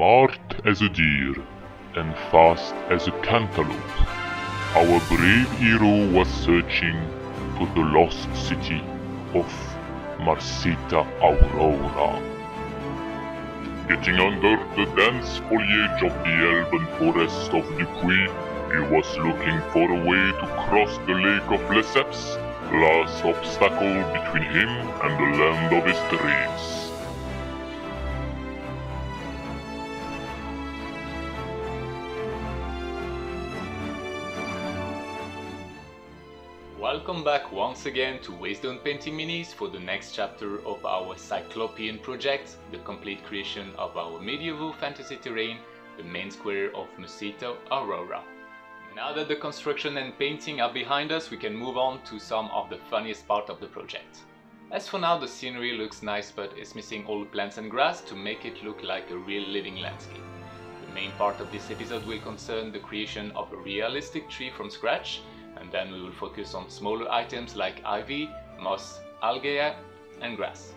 smart as a deer and fast as a cantaloupe, our brave hero was searching for the lost city of Marcita Aurora. Getting under the dense foliage of the elven forest of Dupuy, he was looking for a way to cross the lake of Lesseps, last obstacle between him and the land of his dreams. Welcome back once again to Waystone Painting Minis for the next chapter of our Cyclopean project, the complete creation of our medieval fantasy terrain, the main square of Marcita Aurora. Now that the construction and painting are behind us, we can move on to some of the funniest part of the project. As for now, the scenery looks nice, but is missing all the plants and grass to make it look like a real living landscape. The main part of this episode will concern the creation of a realistic tree from scratch, and then we will focus on smaller items like ivy, moss, algae and grass.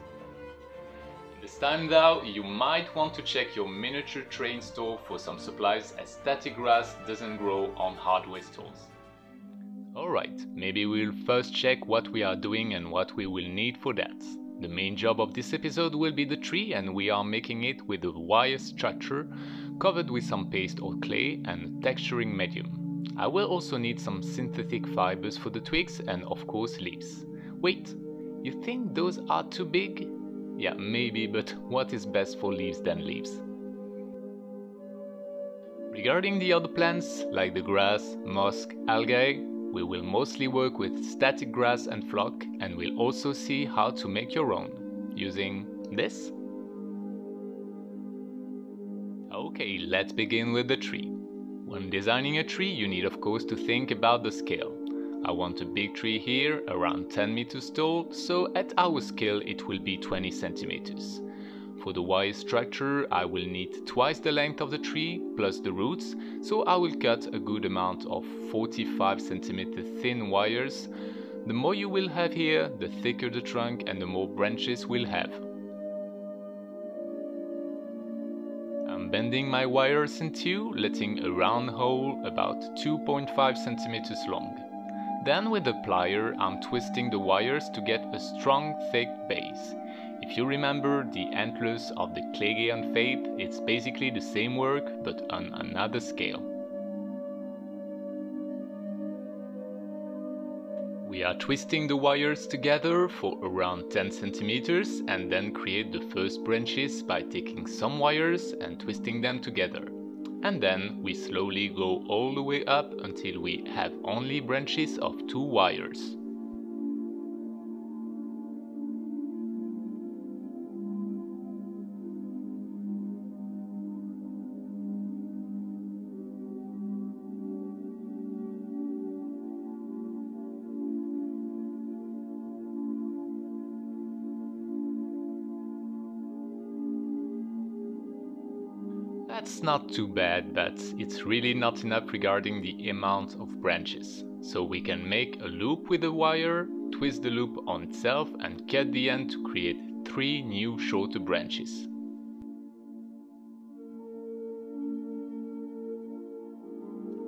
This time though, you might want to check your miniature terrain store for some supplies, as static grass doesn't grow on hardware stores. Alright, maybe we'll first check what we are doing and what we will need for that. The main job of this episode will be the tree, and we are making it with a wire structure covered with some paste or clay and a texturing medium. I will also need some synthetic fibers for the twigs and of course leaves. Wait, you think those are too big? Yeah, maybe, but what is best for leaves than leaves? Regarding the other plants, like the grass, moss, algae, we will mostly work with static grass and flock, and we'll also see how to make your own, using this. Okay, let's begin with the tree. When designing a tree, you need of course to think about the scale. I want a big tree here, around 10 meters tall, so at our scale it will be 20 centimeters. For the wire structure, I will need twice the length of the tree plus the roots, so I will cut a good amount of 45 centimeter thin wires. The more you will have here, the thicker the trunk and the more branches we'll have. I'm bending my wires in two, letting a round hole about 2.5 centimeters long. Then with a plier I'm twisting the wires to get a strong thick base. If you remember the antlers of the Clegane faith, it's basically the same work but on another scale. We are twisting the wires together for around 10 centimeters and then create the first branches by taking some wires and twisting them together. And then we slowly go all the way up until we have only branches of 2 wires. That's not too bad, but it's really not enough regarding the amount of branches. So we can make a loop with the wire, twist the loop on itself and cut the end to create 3 new shorter branches.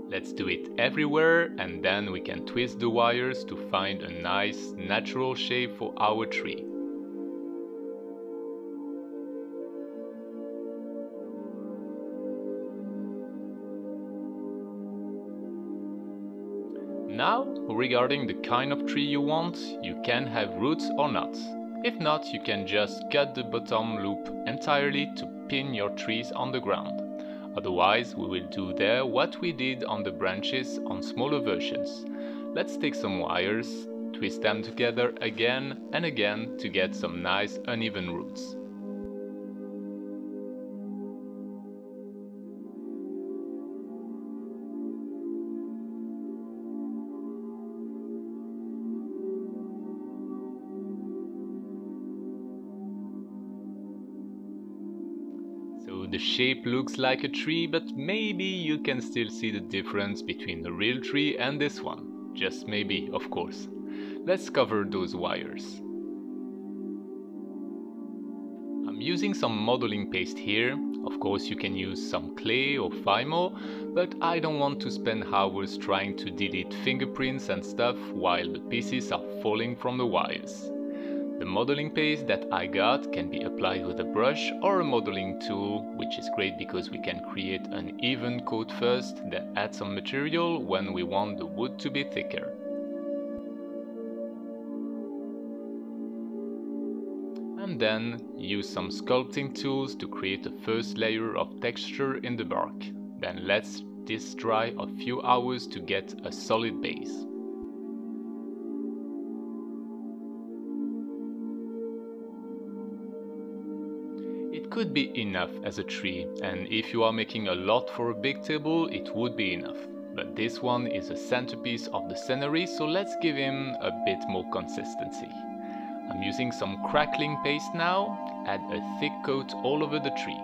Let's do it everywhere, and then we can twist the wires to find a nice natural shape for our tree. Now, regarding the kind of tree you want, you can have roots or not. If not, you can just cut the bottom loop entirely to pin your trees on the ground. Otherwise, we will do there what we did on the branches on smaller versions. Let's take some wires, twist them together again and again to get some nice uneven roots. So the shape looks like a tree, but maybe you can still see the difference between the real tree and this one. Just maybe, of course. Let's cover those wires. I'm using some modeling paste here. Of course you can use some clay or Fimo, but I don't want to spend hours trying to delete fingerprints and stuff while the pieces are falling from the wires. The modeling paste that I got can be applied with a brush or a modeling tool, which is great because we can create an even coat first, then add some material when we want the wood to be thicker. And then use some sculpting tools to create a first layer of texture in the bark. Then let this dry a few hours to get a solid base. It could be enough as a tree, and if you are making a lot for a big table, it would be enough. But this one is a centerpiece of the scenery, so let's give him a bit more consistency. I'm using some crackling paste now, add a thick coat all over the tree.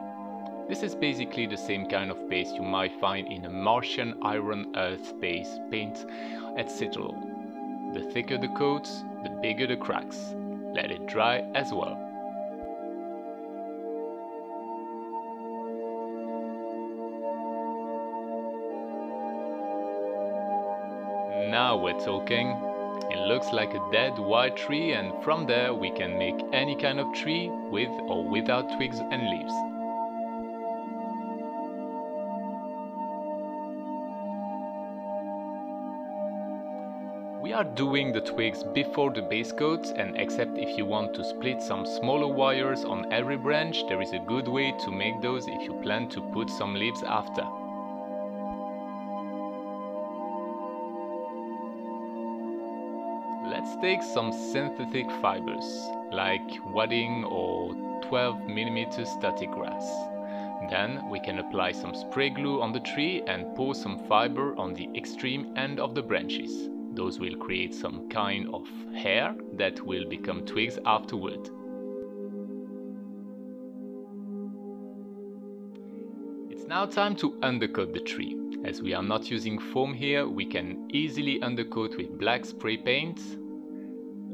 This is basically the same kind of paste you might find in a Martian iron earth base paint, etc. The thicker the coat, the bigger the cracks. Let it dry as well. Now we're talking. It looks like a dead white tree, and from there we can make any kind of tree with or without twigs and leaves. We are doing the twigs before the base coat, and except if you want to split some smaller wires on every branch, there is a good way to make those if you plan to put some leaves after. Let's take some synthetic fibers, like wadding or 12mm static grass. Then we can apply some spray glue on the tree and pour some fiber on the extreme end of the branches. Those will create some kind of hair that will become twigs afterward. It's now time to undercoat the tree. As we are not using foam here, we can easily undercoat with black spray paint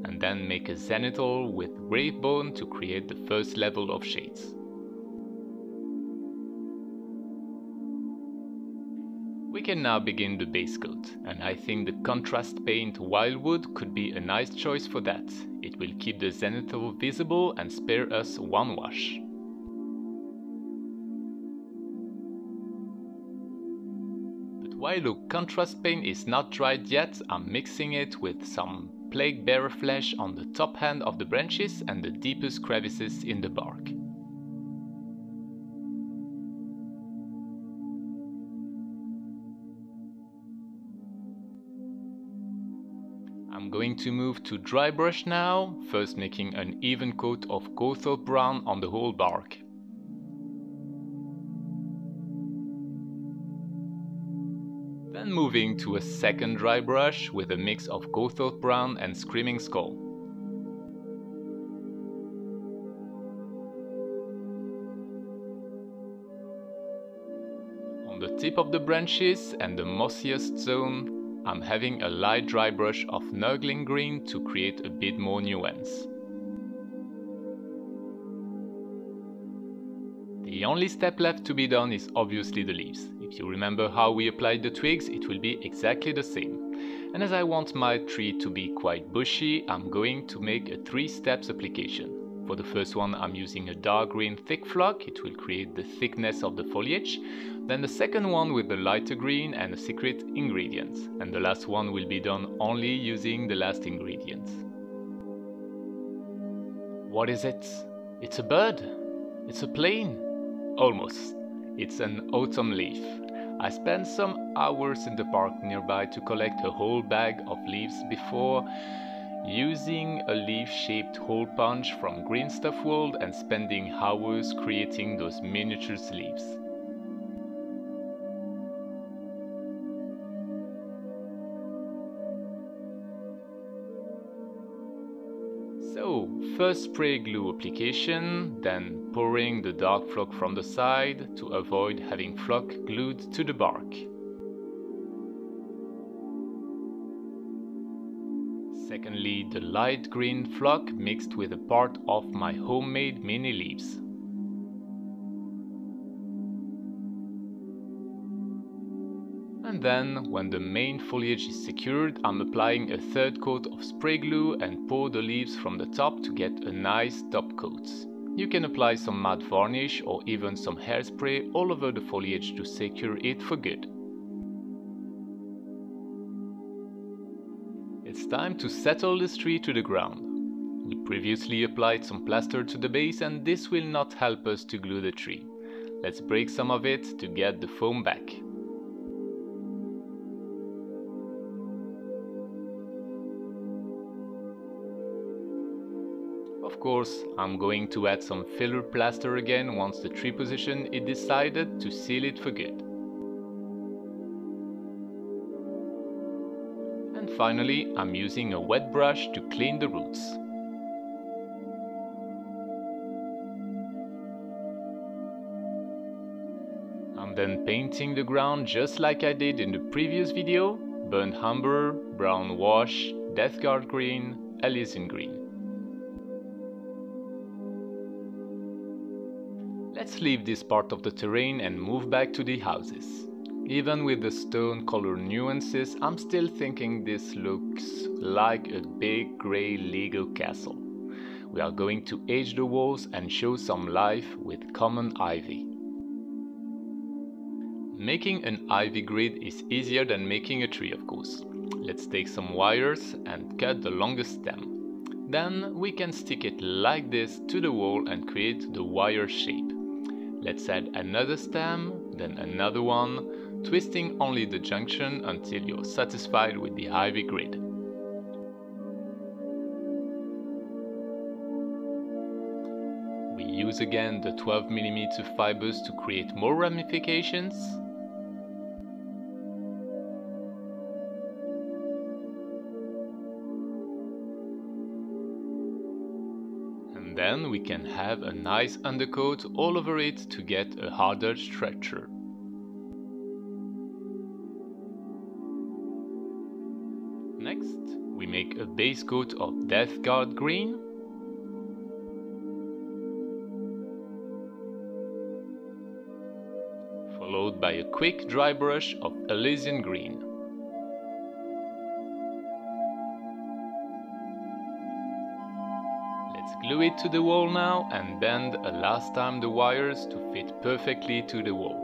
and then make a zenithal with grave bone to create the first level of shades. We can now begin the base coat, and I think the contrast paint wildwood could be a nice choice for that. It will keep the zenithal visible and spare us one wash. But while the contrast paint is not dried yet, I'm mixing it with some plague bearer flesh on the top end of the branches and the deepest crevices in the bark. I'm going to move to dry brush now, first making an even coat of Gowthorpe brown on the whole bark. Then moving to a second dry brush with a mix of Gowthorpe brown and Screaming Skull. On the tip of the branches and the mossiest zone, I'm having a light dry brush of Nurgling Green to create a bit more nuance. The only step left to be done is obviously the leaves. If you remember how we applied the twigs, it will be exactly the same. And as I want my tree to be quite bushy, I'm going to make a 3 steps application. For the first one, I'm using a dark green thick flock. It will create the thickness of the foliage. Then the second one with the lighter green and a secret ingredient. And the last one will be done only using the last ingredient. What is it? It's a bird. It's a plane. Almost. It's an autumn leaf. I spent some hours in the park nearby to collect a whole bag of leaves before using a leaf-shaped hole punch from Green Stuff World and spending hours creating those miniature leaves. So, first spray glue application, then pouring the dark flock from the side to avoid having flock glued to the bark. Secondly, the light green flock mixed with a part of my homemade mini leaves. And then, when the main foliage is secured, I'm applying a third coat of spray glue and pour the leaves from the top to get a nice top coat. You can apply some matte varnish or even some hairspray all over the foliage to secure it for good. It's time to settle this tree to the ground. We previously applied some plaster to the base and this will not help us to glue the tree. Let's break some of it to get the foam back. Of course, I'm going to add some filler plaster again once the tree position is decided to seal it for good. And finally, I'm using a wet brush to clean the roots. I'm then painting the ground just like I did in the previous video: burnt umber, brown wash, Death Guard green, alizarin green. Let's leave this part of the terrain and move back to the houses. Even with the stone color nuances, I'm still thinking this looks like a big grey Lego castle. We are going to age the walls and show some life with common ivy. Making an ivy grid is easier than making a tree, of course. Let's take some wires and cut the longest stem. Then we can stick it like this to the wall and create the wire shape. Let's add another stem, then another one, twisting only the junction until you're satisfied with the ivy grid. We use again the 12mm fibers to create more ramifications. Then we can have a nice undercoat all over it to get a harder structure. Next, we make a base coat of Death Guard green. Followed by a quick dry brush of alizarin green. Glue it to the wall now and bend a last time the wires to fit perfectly to the wall.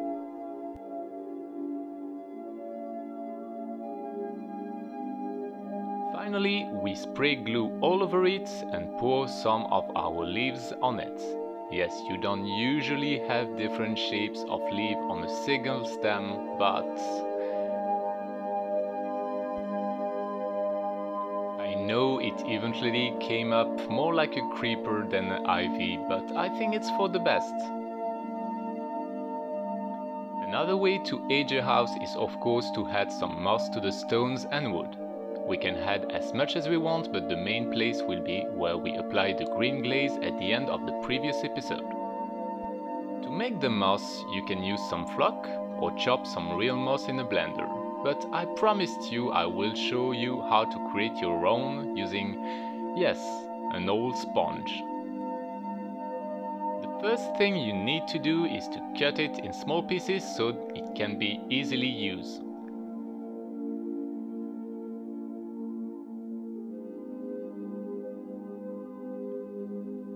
Finally, we spray glue all over it and pour some of our leaves on it. Yes, you don't usually have different shapes of leaf on a single stem, but I know it eventually came up more like a creeper than an ivy, but I think it's for the best. Another way to age a house is of course to add some moss to the stones and wood. We can add as much as we want, but the main place will be where we applied the green glaze at the end of the previous episode. To make the moss, you can use some flock or chop some real moss in a blender. But I promised you I will show you how to create your own using, yes, an old sponge. The first thing you need to do is to cut it in small pieces so it can be easily used.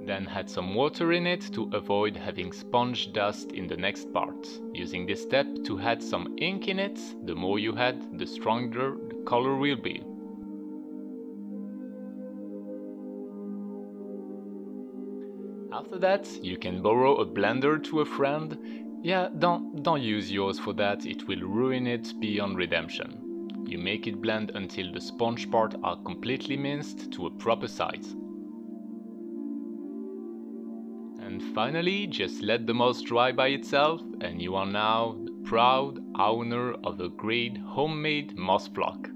Then add some water in it to avoid having sponge dust in the next part. Using this step to add some ink in it, the more you add, the stronger the color will be. After that, you can borrow a blender to a friend. Yeah, don't use yours for that, it will ruin it beyond redemption. You make it blend until the sponge parts are completely minced to a proper size. And finally, just let the moss dry by itself and you are now the proud owner of a great homemade moss flock.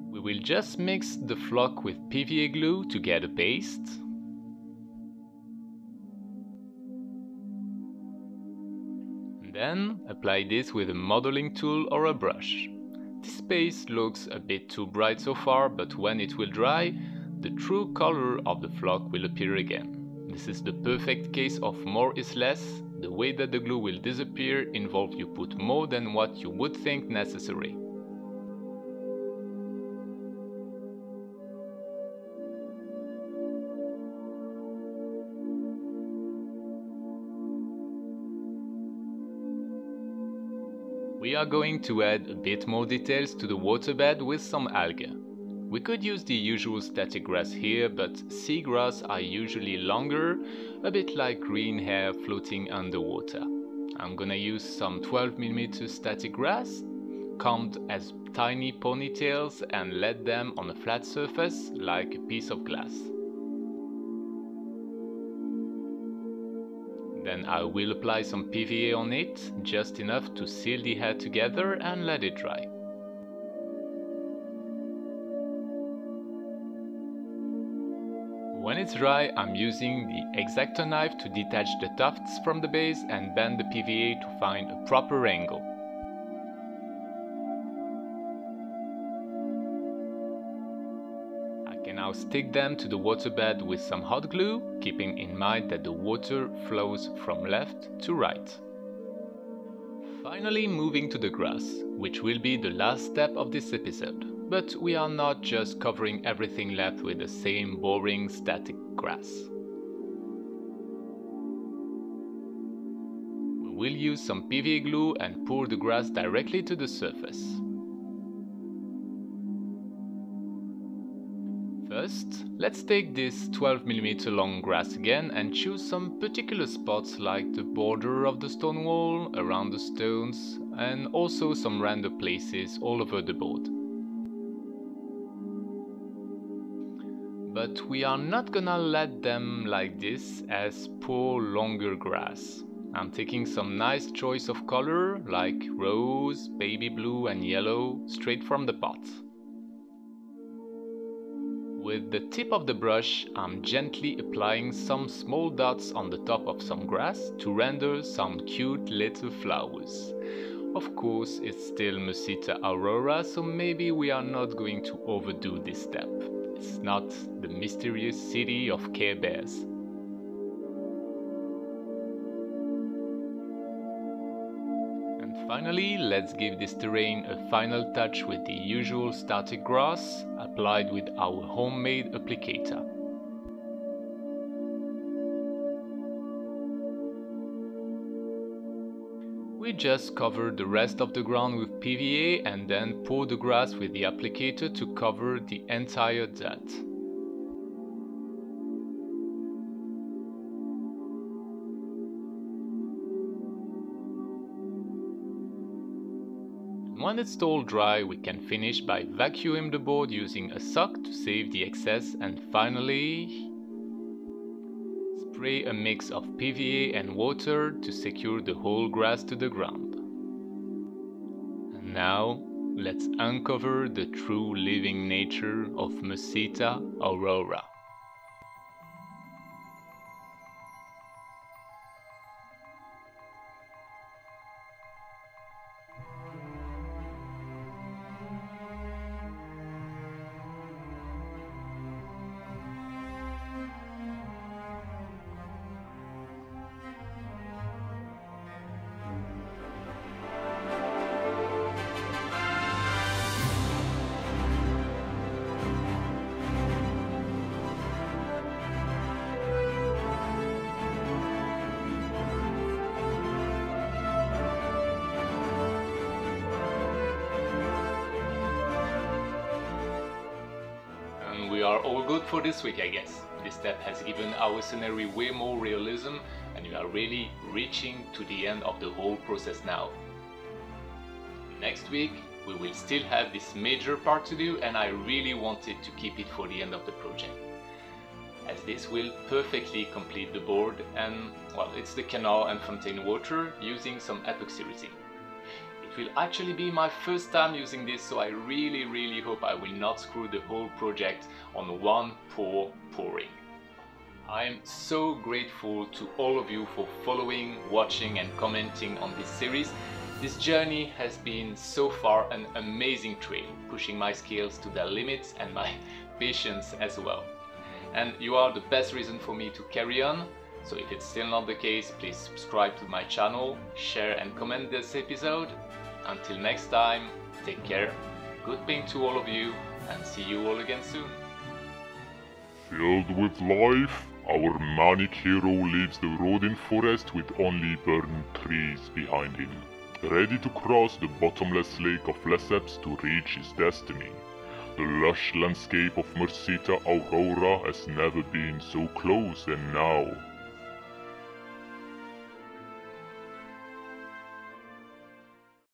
We will just mix the flock with PVA glue to get a paste. And then apply this with a modeling tool or a brush. This paste looks a bit too bright so far, but when it will dry, the true color of the flock will appear again. This is the perfect case of more is less. The way that the glue will disappear involves you put more than what you would think necessary. We are going to add a bit more details to the waterbed with some algae. We could use the usual static grass here, but seagrass are usually longer, a bit like green hair floating underwater. I'm gonna use some 12mm static grass, combed as tiny ponytails, and let them on a flat surface like a piece of glass. Then I will apply some PVA on it, just enough to seal the hair together and let it dry. When it's dry, I'm using the X-Acto knife to detach the tufts from the base and bend the PVA to find a proper angle. I can now stick them to the waterbed with some hot glue, keeping in mind that the water flows from left to right. Finally, moving to the grass, which will be the last step of this episode. But we are not just covering everything left with the same boring static grass. We will use some PVA glue and pour the grass directly to the surface. First, let's take this 12mm long grass again and choose some particular spots like the border of the stone wall, around the stones, and also some random places all over the board. But we are not gonna let them like this as poor longer grass. I'm taking some nice choice of color like rose, baby blue and yellow straight from the pot. With the tip of the brush, I'm gently applying some small dots on the top of some grass to render some cute little flowers. Of course, it's still Marcita Aurora, so maybe we are not going to overdo this step. It's not the mysterious city of Care Bears. And finally, let's give this terrain a final touch with the usual static grass applied with our homemade applicator. We just cover the rest of the ground with PVA and then pour the grass with the applicator to cover the entire dirt. When it's all dry, we can finish by vacuuming the board using a sock to save the excess, and finally spray a mix of PVA and water to secure the whole grass to the ground. And now, let's uncover the true living nature of Marcita Aurora. We are all good for this week, I guess. This step has given our scenery way more realism, and we are really reaching to the end of the whole process now. Next week we will still have this major part to do, and I really wanted to keep it for the end of the project, as this will perfectly complete the board, and well, it's the canal and fountain water using some epoxy resin. It will actually be my first time using this, so I really hope I will not screw the whole project on one pouring. I am so grateful to all of you for following, watching and commenting on this series. This journey has been so far an amazing trail, pushing my skills to their limits and my patience as well. and you are the best reason for me to carry on. So if it's still not the case, please subscribe to my channel, share and comment this episode. Until next time, take care, good paint to all of you, and see you all again soon. Filled with life, our manic hero leaves the rodent forest with only burned trees behind him, ready to cross the bottomless lake of Lesseps to reach his destiny. The lush landscape of Marcita Aurora has never been so close than now.